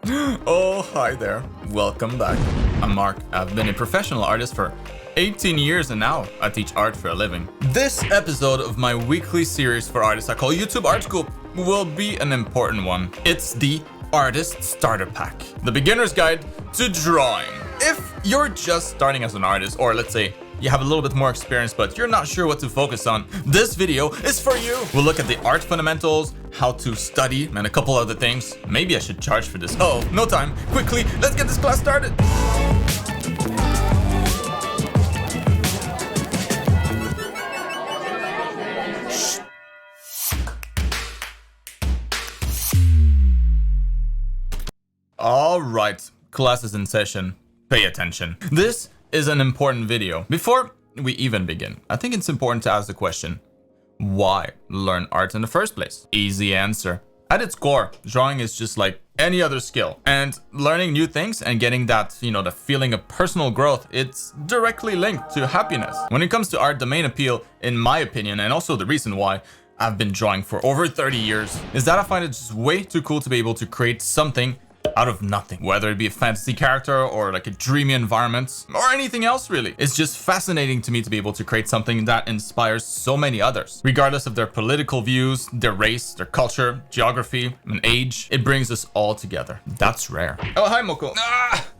Oh, hi there. Welcome back. I'm Mark. I've been a professional artist for 18 years and now I teach art for a living. This episode of my weekly series for artists I call YouTube Art School will be an important one. It's the Artist Starter Pack, the beginner's guide to drawing. If you're just starting as an artist, or let's say you have a little bit more experience but you're not sure what to focus on, this video is for you. We'll look at the art fundamentals, how to study, and a couple other things. Maybe I should charge for this. Oh, no time. Quickly, let's get this class started. All right, class is in session. Pay attention. This is an important video. Before we even begin, I think it's important to ask the question, why learn art in the first place? Easy answer. At its core, drawing is just like any other skill. And learning new things and getting that, the feeling of personal growth, it's directly linked to happiness. When it comes to art, the main appeal, in my opinion, and also the reason why I've been drawing for over 30 years, is that I find it just way too cool to be able to create something out of nothing, whether it be a fantasy character or like a dreamy environment or anything else really. It's just fascinating to me to be able to create something that inspires so many others, regardless of their political views, their race, their culture, geography, and age. It brings us all together. That's rare. Oh, hi Moko.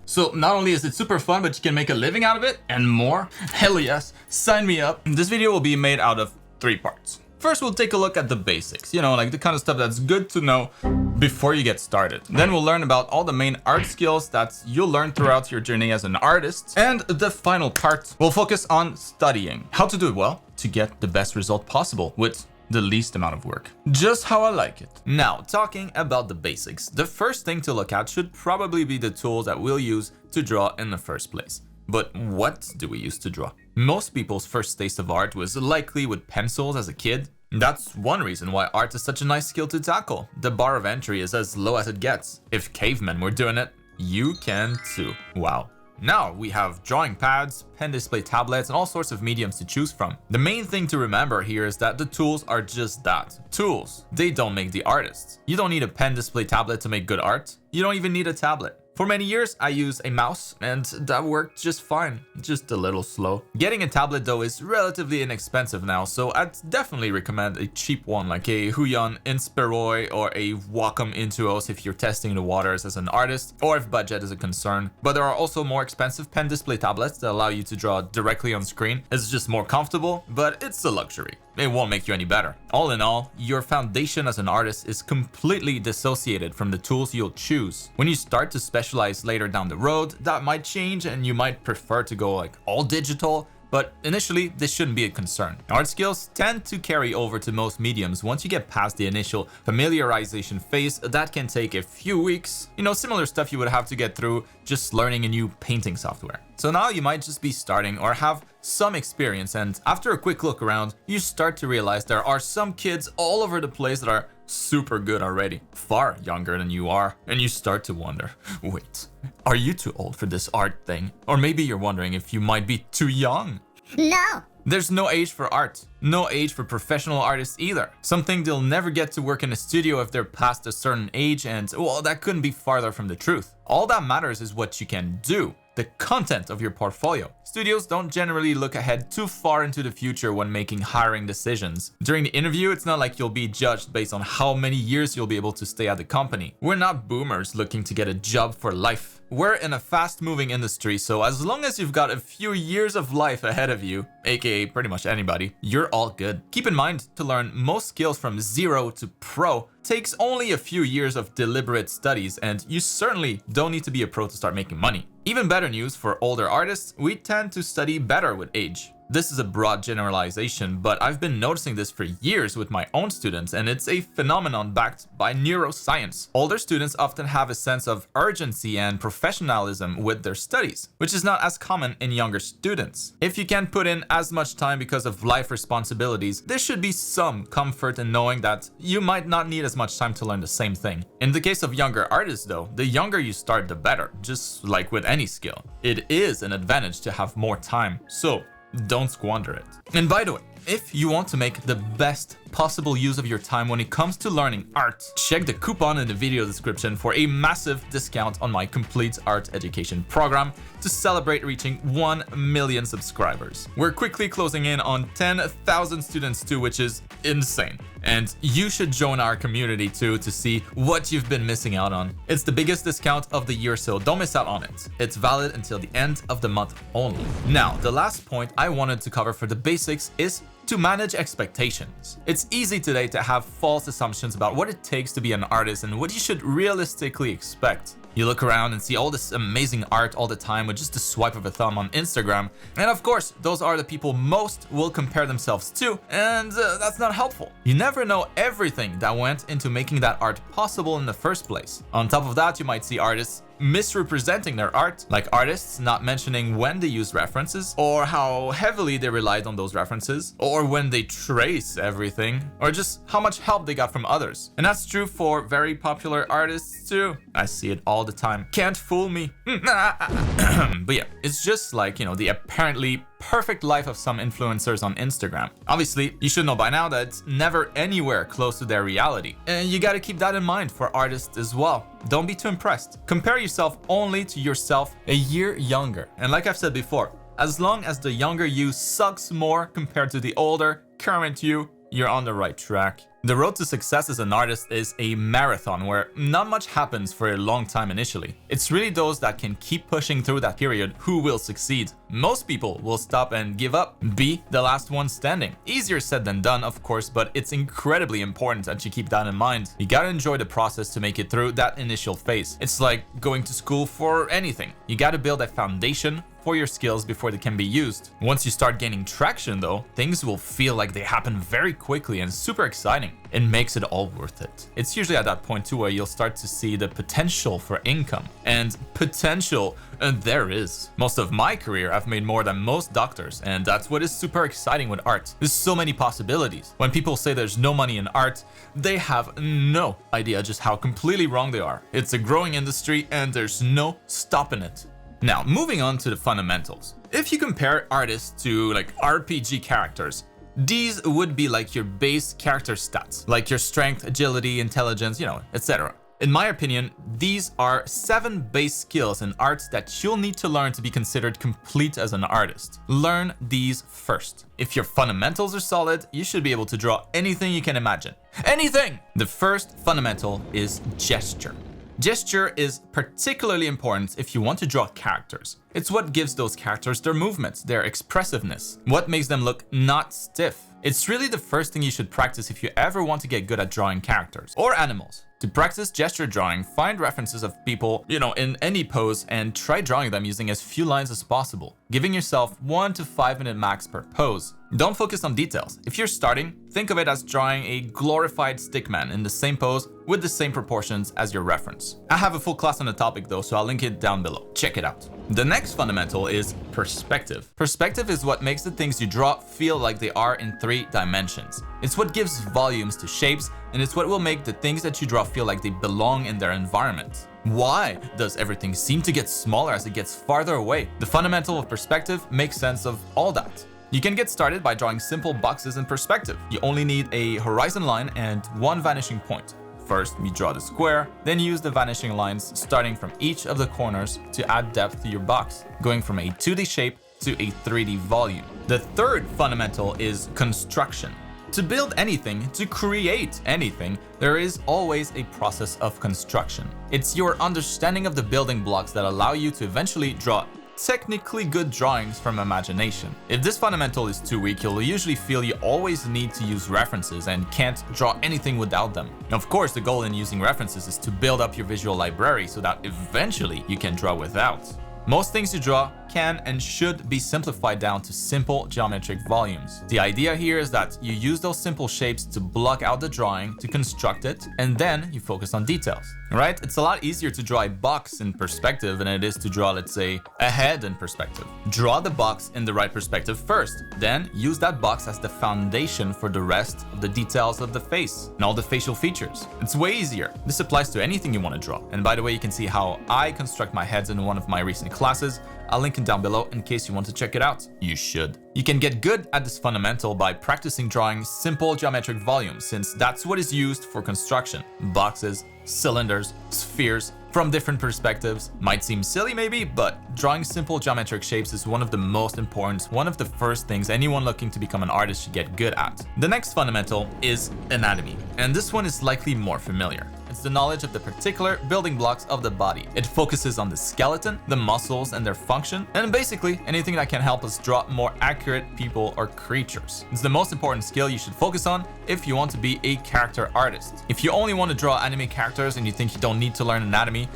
So not only is it super fun, but you can make a living out of it and more. Hell yes, sign me up. This video will be made out of 3 parts. First, we'll take a look at the basics, like the kind of stuff that's good to know before you get started. Then we'll learn about all the main art skills that you'll learn throughout your journey as an artist. And the final part, we'll focus on studying, how to do it well to get the best result possible with the least amount of work. Just how I like it. Now, talking about the basics, the first thing to look at should probably be the tools that we'll use to draw in the first place. But what do we use to draw? Most people's first taste of art was likely with pencils as a kid. That's one reason why art is such a nice skill to tackle. The bar of entry is as low as it gets. If cavemen were doing it, you can too. Wow. Now we have drawing pads, pen display tablets, and all sorts of mediums to choose from. The main thing to remember here is that the tools are just that. Tools. They don't make the artists. You don't need a pen display tablet to make good art. You don't even need a tablet. For many years, I used a mouse and that worked just fine, just a little slow. Getting a tablet though is relatively inexpensive now, so I'd definitely recommend a cheap one like a Huion Inspiroi or a Wacom Intuos if you're testing the waters as an artist or if budget is a concern. But there are also more expensive pen display tablets that allow you to draw directly on screen. It's just more comfortable, but it's a luxury. It won't make you any better. All in all, your foundation as an artist is completely dissociated from the tools you'll choose. When you start to specialize later down the road, that might change and you might prefer to go like all digital, but initially this shouldn't be a concern. Art skills tend to carry over to most mediums once you get past the initial familiarization phase. That can take a few weeks, similar stuff you would have to get through just learning a new painting software. So now you might just be starting or have some experience, and after a quick look around, you start to realize there are some kids all over the place that are super good already, far younger than you are, and you start to wonder, wait, are you too old for this art thing? Or maybe you're wondering if you might be too young. No. There's no age for art, no age for professional artists either. Some think they'll never get to work in a studio if they're past a certain age, and well, that couldn't be farther from the truth. All that matters is what you can do, the content of your portfolio. Studios don't generally look ahead too far into the future when making hiring decisions. During the interview, it's not like you'll be judged based on how many years you'll be able to stay at the company. We're not boomers looking to get a job for life. We're in a fast-moving industry, so as long as you've got a few years of life ahead of you, aka pretty much anybody, you're all good. Keep in mind, to learn most skills from zero to pro takes only a few years of deliberate studies, and you certainly don't need to be a pro to start making money. Even better news for older artists, we tend to study better with age. This is a broad generalization, but I've been noticing this for years with my own students, and it's a phenomenon backed by neuroscience. Older students often have a sense of urgency and professionalism with their studies, which is not as common in younger students. If you can't put in as much time because of life responsibilities, there should be some comfort in knowing that you might not need as much time to learn the same thing. In the case of younger artists though, the younger you start, the better, just like with any skill. It is an advantage to have more time, so don't squander it. And by the way, if you want to make the best possible use of your time when it comes to learning art, check the coupon in the video description for a massive discount on my complete art education program to celebrate reaching 1 million subscribers. We're quickly closing in on 10,000 students too, which is insane. And you should join our community too to see what you've been missing out on. It's the biggest discount of the year, so don't miss out on it. It's valid until the end of the month only. Now, the last point I wanted to cover for the basics is to manage expectations. It's easy today to have false assumptions about what it takes to be an artist and what you should realistically expect. You look around and see all this amazing art all the time with just a swipe of a thumb on Instagram. And of course, those are the people most will compare themselves to, and that's not helpful. You never know everything that went into making that art possible in the first place. On top of that, you might see artists misrepresenting their art, like artists not mentioning when they use references, or how heavily they relied on those references, or when they trace everything, or just how much help they got from others. And that's true for very popular artists too. I see it all the time. Can't fool me. But yeah, it's just like, the apparently perfect life of some influencers on Instagram. Obviously, you should know by now that it's never anywhere close to their reality. And you gotta keep that in mind for artists as well. Don't be too impressed. Compare yourself only to yourself a year younger. And like I've said before, as long as the younger you sucks more compared to the older, current you're on the right track. The road to success as an artist is a marathon where not much happens for a long time initially. It's really those that can keep pushing through that period who will succeed. Most people will stop and give up, be the last one standing. Easier said than done, of course, but it's incredibly important that you keep that in mind. You gotta enjoy the process to make it through that initial phase. It's like going to school for anything. You gotta build a foundation for your skills before they can be used. Once you start gaining traction though, things will feel like they happen very quickly and super exciting. It makes it all worth it. It's usually at that point too where you'll start to see the potential for income. And potential, there is. Most of my career, I've made more than most doctors, and that's what is super exciting with art. There's so many possibilities. When people say there's no money in art, they have no idea just how completely wrong they are. It's a growing industry and there's no stopping it. Now, moving on to the fundamentals. If you compare artists to like RPG characters, these would be like your base character stats, like your strength, agility, intelligence, etc. In my opinion, these are 7 base skills in art that you'll need to learn to be considered complete as an artist. Learn these first. If your fundamentals are solid, you should be able to draw anything you can imagine. Anything! The first fundamental is gesture. Gesture is particularly important if you want to draw characters. It's what gives those characters their movements, their expressiveness, what makes them look not stiff. It's really the first thing you should practice if you ever want to get good at drawing characters or animals. To practice gesture drawing, find references of people, in any pose and try drawing them using as few lines as possible, giving yourself 1 to 5 minute max per pose. Don't focus on details. If you're starting, think of it as drawing a glorified stickman in the same pose with the same proportions as your reference. I have a full class on the topic though, so I'll link it down below. Check it out. The next fundamental is perspective. Perspective is what makes the things you draw feel like they are in 3 dimensions. It's what gives volumes to shapes, and it's what will make the things that you draw feel like they belong in their environment. Why does everything seem to get smaller as it gets farther away? The fundamental of perspective makes sense of all that. You can get started by drawing simple boxes in perspective. You only need a horizon line and 1 vanishing point. First, you draw the square, then use the vanishing lines starting from each of the corners to add depth to your box, going from a 2D shape to a 3D volume. The third fundamental is construction. To build anything, to create anything, there is always a process of construction. It's your understanding of the building blocks that allow you to eventually draw technically good drawings from imagination. If this fundamental is too weak, you'll usually feel you always need to use references and can't draw anything without them. Of course, the goal in using references is to build up your visual library so that eventually you can draw without. Most things you draw can and should be simplified down to simple geometric volumes. The idea here is that you use those simple shapes to block out the drawing, to construct it, and then you focus on details. Right? It's a lot easier to draw a box in perspective than it is to draw, let's say, a head in perspective. Draw the box in the right perspective first, then use that box as the foundation for the rest of the details of the face and all the facial features. It's way easier. This applies to anything you want to draw. And by the way, you can see how I construct my heads in one of my recent classes. I'll link it down below in case you want to check it out. You should. You can get good at this fundamental by practicing drawing simple geometric volumes, since that's what is used for construction. Boxes, cylinders, spheres, from different perspectives. Might seem silly maybe, but drawing simple geometric shapes is one of the most important, one of the first things anyone looking to become an artist should get good at. The next fundamental is anatomy, and this one is likely more familiar. It's the knowledge of the particular building blocks of the body. It focuses on the skeleton, the muscles and their function, and basically anything that can help us draw more accurate people or creatures. It's the most important skill you should focus on if you want to be a character artist. If you only want to draw anime characters and you think you don't need to learn anatomy,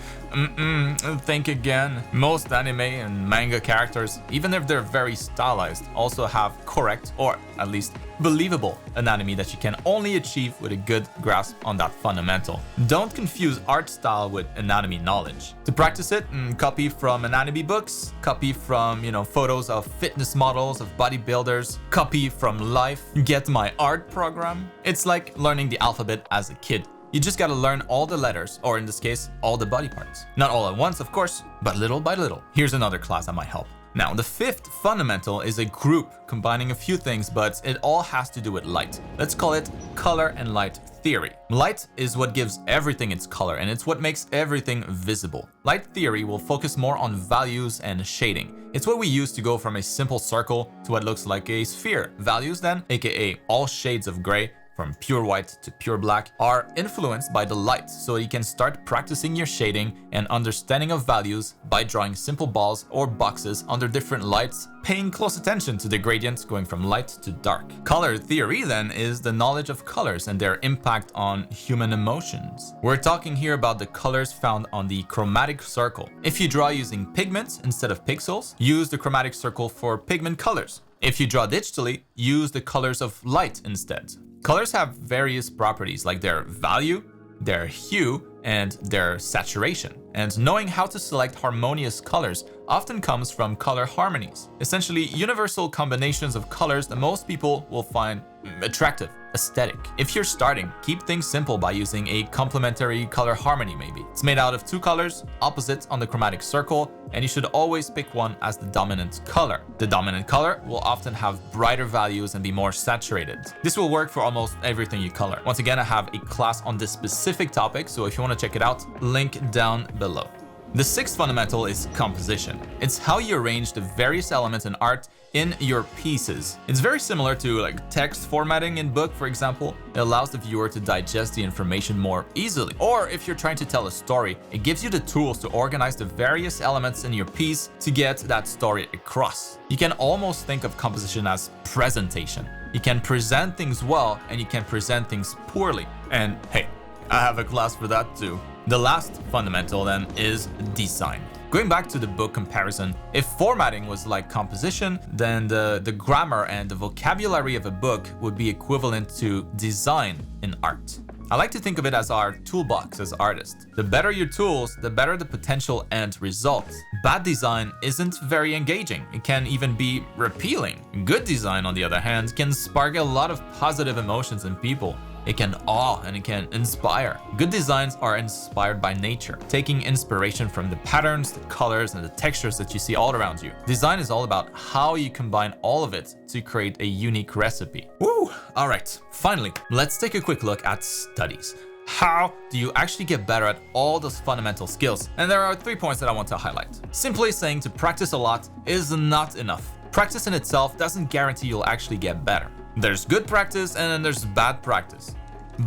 think again. Most anime and manga characters, even if they're very stylized, also have correct, or at least believable, anatomy that you can only achieve with a good grasp on that fundamental. Don't confuse art style with anatomy knowledge. To practice it, copy from anatomy books, copy from, photos of fitness models, of bodybuilders, copy from life, get my art program. It's like learning the alphabet as a kid. You just gotta learn all the letters, or in this case, all the body parts. Not all at once, of course, but little by little. Here's another class that might help. Now, the fifth fundamental is a group combining a few things, but it all has to do with light. Let's call it color and light theory. Light is what gives everything its color, and it's what makes everything visible. Light theory will focus more on values and shading. It's what we use to go from a simple circle to what looks like a sphere. Values then, aka all shades of gray, from pure white to pure black, are influenced by the light, so you can start practicing your shading and understanding of values by drawing simple balls or boxes under different lights, paying close attention to the gradients going from light to dark. Color theory then is the knowledge of colors and their impact on human emotions. We're talking here about the colors found on the chromatic circle. If you draw using pigments instead of pixels, use the chromatic circle for pigment colors. If you draw digitally, use the colors of light instead. Colors have various properties like their value, their hue, and their saturation. And knowing how to select harmonious colors often comes from color harmonies. Essentially, universal combinations of colors that most people will find attractive, aesthetic. If you're starting, keep things simple by using a complementary color harmony maybe. It's made out of two colors, opposites on the chromatic circle, and you should always pick one as the dominant color. The dominant color will often have brighter values and be more saturated. This will work for almost everything you color. Once again, I have a class on this specific topic, so if you want to check it out, link down below. The sixth fundamental is composition. It's how you arrange the various elements in art in your pieces. It's very similar to text formatting in book, for example. It allows the viewer to digest the information more easily. Or if you're trying to tell a story, it gives you the tools to organize the various elements in your piece to get that story across. You can almost think of composition as presentation. You can present things well and you can present things poorly. And hey, I have a class for that too. The last fundamental then is design. Going back to the book comparison, if formatting was like composition, then the grammar and the vocabulary of a book would be equivalent to design in art. I like to think of it as our toolbox as artists. The better your tools, the better the potential end result. Bad design isn't very engaging. It can even be repealing. Good design, on the other hand, can spark a lot of positive emotions in people. It can awe and it can inspire. Good designs are inspired by nature, taking inspiration from the patterns, the colors, and the textures that you see all around you. Design is all about how you combine all of it to create a unique recipe. Woo! All right, finally, let's take a quick look at studies. How do you actually get better at all those fundamental skills? And there are 3 points that I want to highlight. Simply saying to practice a lot is not enough. Practice in itself doesn't guarantee you'll actually get better. There's good practice and then there's bad practice.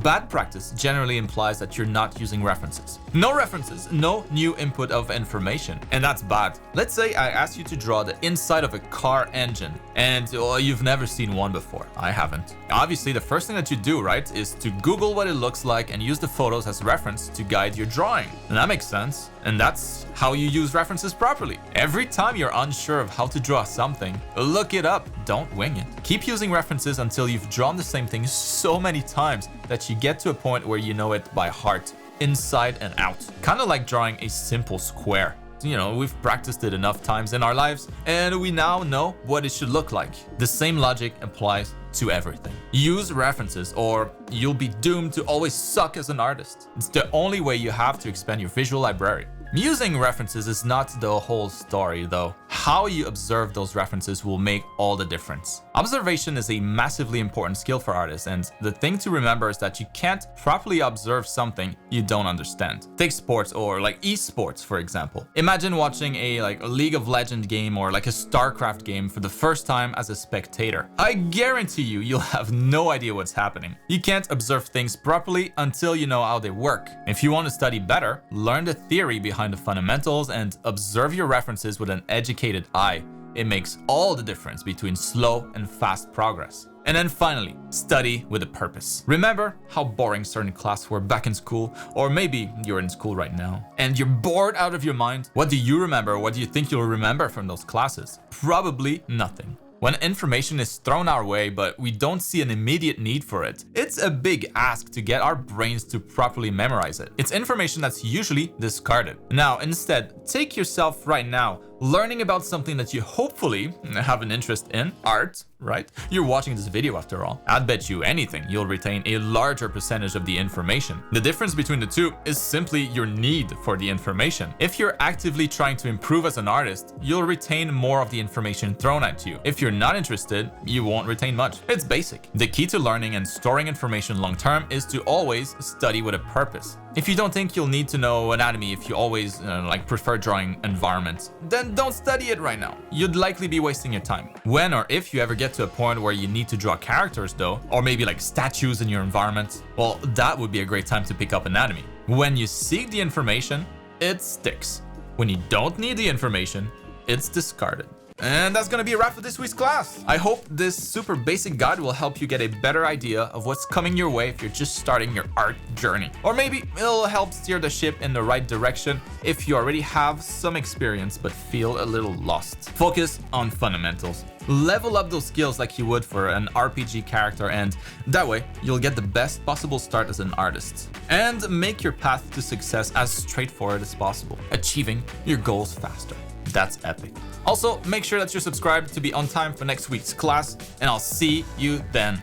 Bad practice generally implies that you're not using references. No references, no new input of information, and that's bad. Let's say I ask you to draw the inside of a car engine, and you've never seen one before. I haven't. Obviously, the first thing that you do, right, is to Google what it looks like and use the photos as reference to guide your drawing. And that makes sense, and that's how you use references properly. Every time you're unsure of how to draw something, look it up, don't wing it. Keep using references until you've drawn the same thing so many times that you get to a point where you know it by heart, inside and out. Kind of like drawing a simple square. We've practiced it enough times in our lives, and we now know what it should look like. The same logic applies to everything. Use references or you'll be doomed to always suck as an artist. It's the only way you have to expand your visual library. Using references is not the whole story though. How you observe those references will make all the difference. Observation is a massively important skill for artists, and the thing to remember is that you can't properly observe something you don't understand. Take sports or like esports for example. Imagine watching a League of Legends game or like a StarCraft game for the first time as a spectator. I guarantee you'll have no idea what's happening. You can't observe things properly until you know how they work. If you want to study better, learn the theory behind the fundamentals and observe your references with an educated eye. It makes all the difference between slow and fast progress. And then finally, study with a purpose. Remember how boring certain classes were back in school? Or maybe you're in school right now and you're bored out of your mind? What do you remember? What do you think you'll remember from those classes? Probably nothing. When information is thrown our way but we don't see an immediate need for it, it's a big ask to get our brains to properly memorize it. It's information that's usually discarded. Now, instead, take yourself right now, learning about something that you hopefully have an interest in, art, right? You're watching this video after all. I'd bet you anything you'll retain a larger percentage of the information. The difference between the two is simply your need for the information. If you're actively trying to improve as an artist, you'll retain more of the information thrown at you. If you're not interested, you won't retain much. It's basic. The key to learning and storing information long term is to always study with a purpose. If you don't think you'll need to know anatomy if you always prefer drawing environments, then don't study it right now. You'd likely be wasting your time. When or if you ever get to a point where you need to draw characters though, or maybe like statues in your environment, well, that would be a great time to pick up anatomy. When you seek the information, it sticks. When you don't need the information, it's discarded. And that's gonna be a wrap for this week's class. I hope this super basic guide will help you get a better idea of what's coming your way if you're just starting your art journey. Or maybe it'll help steer the ship in the right direction if you already have some experience but feel a little lost. Focus on fundamentals. Level up those skills like you would for an RPG character, and that way you'll get the best possible start as an artist. And make your path to success as straightforward as possible, achieving your goals faster. That's epic. Also, make sure that you're subscribed to be on time for next week's class, and I'll see you then.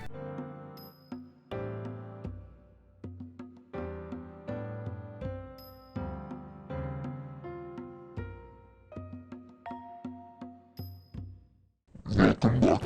Welcome back.